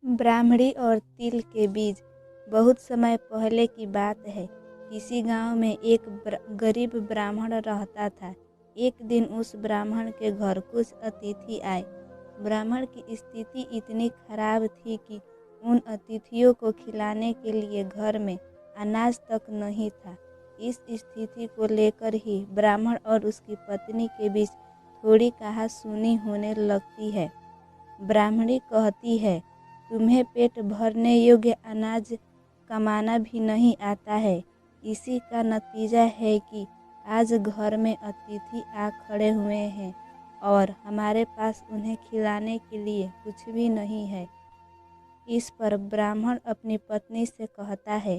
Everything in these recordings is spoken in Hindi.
ब्राह्मणी और तिल के बीज। बहुत समय पहले की बात है। किसी गांव में एक गरीब ब्राह्मण रहता था। एक दिन उस ब्राह्मण के घर कुछ अतिथि आए। ब्राह्मण की स्थिति इतनी खराब थी कि उन अतिथियों को खिलाने के लिए घर में अनाज तक नहीं था। इस स्थिति को लेकर ही ब्राह्मण और उसकी पत्नी के बीच थोड़ी कहासुनी होने लगती है। ब्राह्मणी कहती है, तुम्हें पेट भरने योग्य अनाज कमाना भी नहीं आता है। इसी का नतीजा है कि आज घर में अतिथि आ खड़े हुए हैं और हमारे पास उन्हें खिलाने के लिए कुछ भी नहीं है। इस पर ब्राह्मण अपनी पत्नी से कहता है,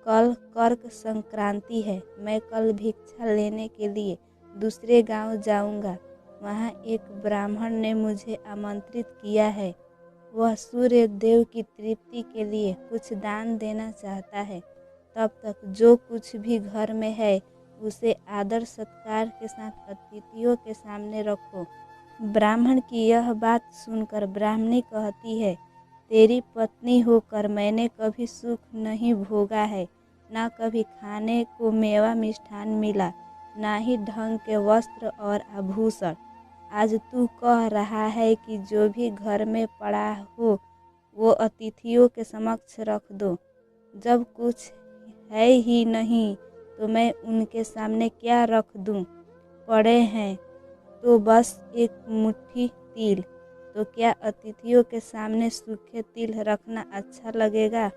कल कर्क संक्रांति है। मैं कल भिक्षा लेने के लिए दूसरे गांव जाऊंगा। वहां एक ब्राह्मण ने मुझे आमंत्रित किया है। वह सूर्य देव की तृप्ति के लिए कुछ दान देना चाहता है। तब तक जो कुछ भी घर में है उसे आदर सत्कार के साथ अतिथियों के सामने रखो। ब्राह्मण की यह बात सुनकर ब्राह्मणी कहती है, तेरी पत्नी होकर मैंने कभी सुख नहीं भोगा है। ना कभी खाने को मेवा मिष्ठान मिला, ना ही ढंग के वस्त्र और आभूषण। आज तू कह रहा है कि जो भी घर में पड़ा हो वो अतिथियों के समक्ष रख दो। जब कुछ है ही नहीं तो मैं उनके सामने क्या रख दूं? पड़े हैं तो बस एक मुट्ठी तिल। तो क्या अतिथियों के सामने सूखे तिल रखना अच्छा लगेगा?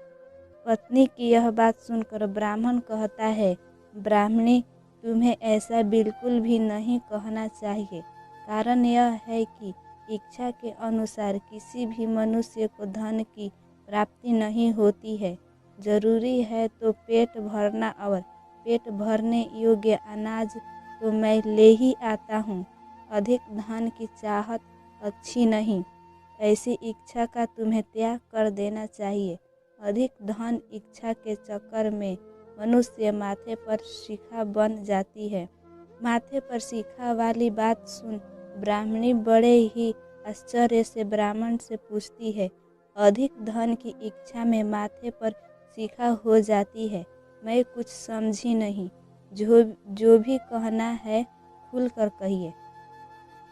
पत्नी की यह बात सुनकर ब्राह्मण कहता है, ब्राह्मणी, तुम्हें ऐसा बिल्कुल भी नहीं कहना चाहिए। कारण यह है कि इच्छा के अनुसार किसी भी मनुष्य को धन की प्राप्ति नहीं होती है। जरूरी है तो पेट भरना, और पेट भरने योग्य अनाज तो मैं ले ही आता हूँ। अधिक धन की चाहत अच्छी नहीं। ऐसी इच्छा का तुम्हें त्याग कर देना चाहिए। अधिक धन इच्छा के चक्कर में मनुष्य माथे पर शिखा बन जाती है। माथे पर शिखा वाली बात सुन ब्राह्मणी बड़े ही आश्चर्य से ब्राह्मण से पूछती है, अधिक धन की इच्छा में माथे पर शिखा हो जाती है? मैं कुछ समझी नहीं। जो भी कहना है खुलकर कहिए।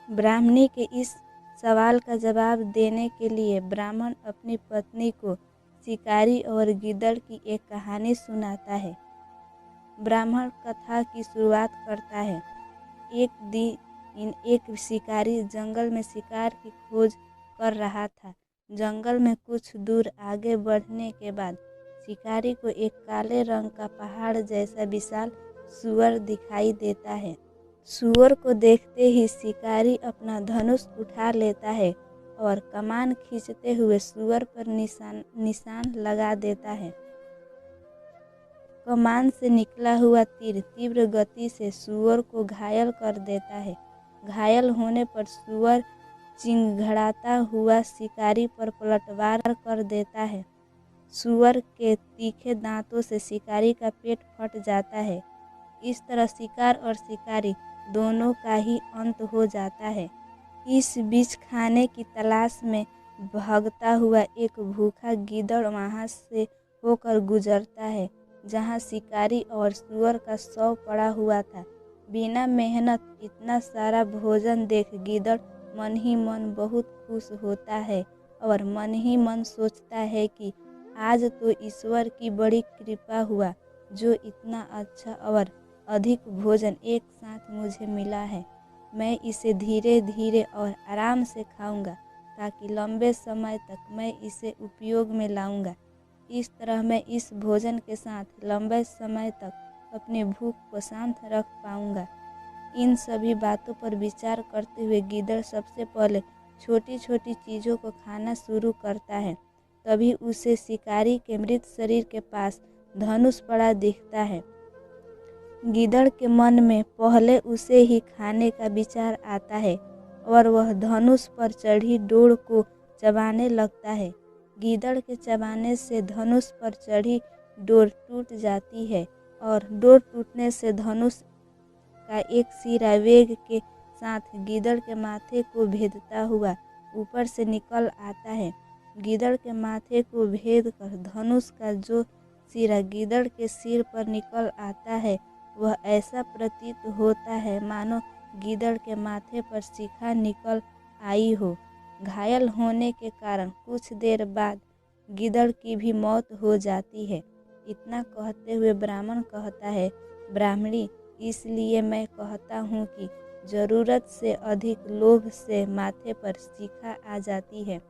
ब्राह्मणी के इस सवाल का जवाब देने के लिए ब्राह्मण अपनी पत्नी को शिकारी और गीदड़ की एक कहानी सुनाता है। ब्राह्मण कथा की शुरुआत करता है। एक दिन एक शिकारी जंगल में शिकार की खोज कर रहा था। जंगल में कुछ दूर आगे बढ़ने के बाद शिकारी को एक काले रंग का पहाड़ जैसा विशाल सूअर दिखाई देता है। सूअर को देखते ही शिकारी अपना धनुष उठा लेता है और कमान खींचते हुए सूअर पर निशान लगा देता है। कमान से निकला हुआ तीर तीव्र गति से सूअर को घायल कर देता है। घायल होने पर सूअर चिंघड़ाता हुआ शिकारी पर पलटवार कर देता है। सूअर के तीखे दांतों से शिकारी का पेट फट जाता है। इस तरह शिकार और शिकारी दोनों का ही अंत हो जाता है। इस बीच खाने की तलाश में भागता हुआ एक भूखा गीदड़ वहां से होकर गुजरता है जहां शिकारी और सूअर का शव पड़ा हुआ था। बिना मेहनत इतना सारा भोजन देख गीदड़ मन ही मन बहुत खुश होता है और मन ही मन सोचता है कि आज तो ईश्वर की बड़ी कृपा हुआ जो इतना अच्छा और अधिक भोजन एक साथ मुझे मिला है। मैं इसे धीरे धीरे और आराम से खाऊंगा ताकि लंबे समय तक मैं इसे उपयोग में लाऊंगा। इस तरह मैं इस भोजन के साथ लंबे समय तक अपनी भूख को शांत रख पाऊंगा। इन सभी बातों पर विचार करते हुए गीदड़ सबसे पहले छोटी छोटी चीज़ों को खाना शुरू करता है। तभी उसे शिकारी के मृत शरीर के पास धनुष पड़ा दिखता है। गीदड़ के मन में पहले उसे ही खाने का विचार आता है और वह धनुष पर चढ़ी डोर को चबाने लगता है। गीदड़ के चबाने से धनुष पर चढ़ी डोर टूट जाती है और डोर टूटने से धनुष का एक सिरा वेग के साथ गीदड़ के माथे को भेदता हुआ ऊपर से निकल आता है। गिदड़ के माथे को भेद कर धनुष का जो सिरा गिदड़ के सिर पर निकल आता है वह ऐसा प्रतीत होता है मानो गिदड़ के माथे पर शिखा निकल आई हो। घायल होने के कारण कुछ देर बाद गिदड़ की भी मौत हो जाती है। इतना कहते हुए ब्राह्मण कहता है, ब्राह्मणी, इसलिए मैं कहता हूँ कि जरूरत से अधिक लोभ से माथे पर शिखा आ जाती है।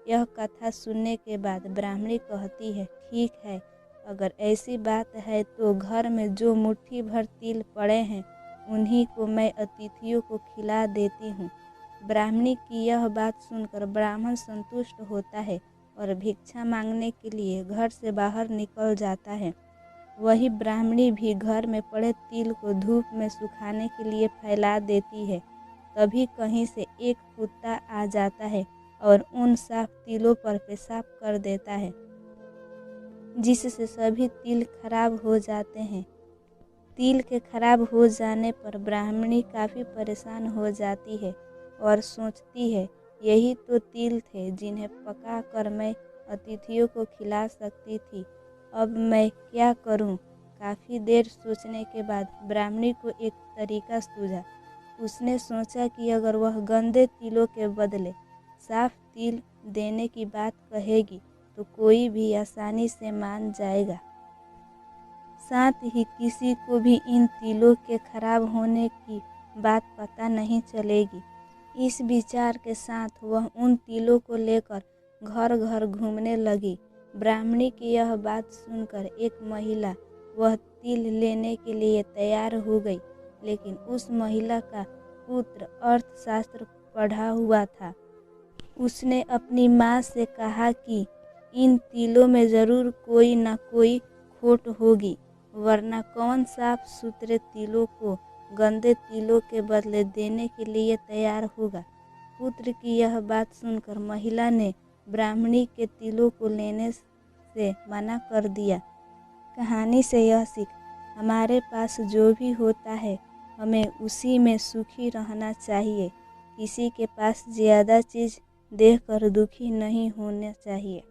यह कथा सुनने के बाद ब्राह्मणी कहती है, ठीक है, अगर ऐसी बात है तो घर में जो मुट्ठी भर तिल पड़े हैं उन्हीं को मैं अतिथियों को खिला देती हूँ। ब्राह्मणी की यह बात सुनकर ब्राह्मण संतुष्ट होता है और भिक्षा मांगने के लिए घर से बाहर निकल जाता है। वही ब्राह्मणी भी घर में पड़े तिल को धूप में सुखाने के लिए फैला देती है। तभी कहीं से एक कुत्ता आ जाता है और उन साफ तिलों पर पेशाब कर देता है, जिससे सभी तिल खराब हो जाते हैं। तिल के खराब हो जाने पर ब्राह्मणी काफ़ी परेशान हो जाती है और सोचती है, यही तो तिल थे जिन्हें पका कर मैं अतिथियों को खिला सकती थी। अब मैं क्या करूं? काफ़ी देर सोचने के बाद ब्राह्मणी को एक तरीका सूझा। उसने सोचा कि अगर वह गंदे तिलों के बदले साफ तिल देने की बात कहेगी तो कोई भी आसानी से मान जाएगा। साथ ही किसी को भी इन तिलों के खराब होने की बात पता नहीं चलेगी। इस विचार के साथ वह उन तिलों को लेकर घर घर घूमने लगी। ब्राह्मणी की यह बात सुनकर एक महिला वह तिल लेने के लिए तैयार हो गई, लेकिन उस महिला का पुत्र अर्थशास्त्र पढ़ा हुआ था। उसने अपनी माँ से कहा कि इन तिलों में ज़रूर कोई न कोई खोट होगी, वरना कौन साफ सुथरे तिलों को गंदे तिलों के बदले देने के लिए तैयार होगा। पुत्र की यह बात सुनकर महिला ने ब्राह्मणी के तिलों को लेने से मना कर दिया। कहानी से यह सीख, हमारे पास जो भी होता है हमें उसी में सुखी रहना चाहिए। किसी के पास ज़्यादा चीज़ देखकर दुखी नहीं होना चाहिए।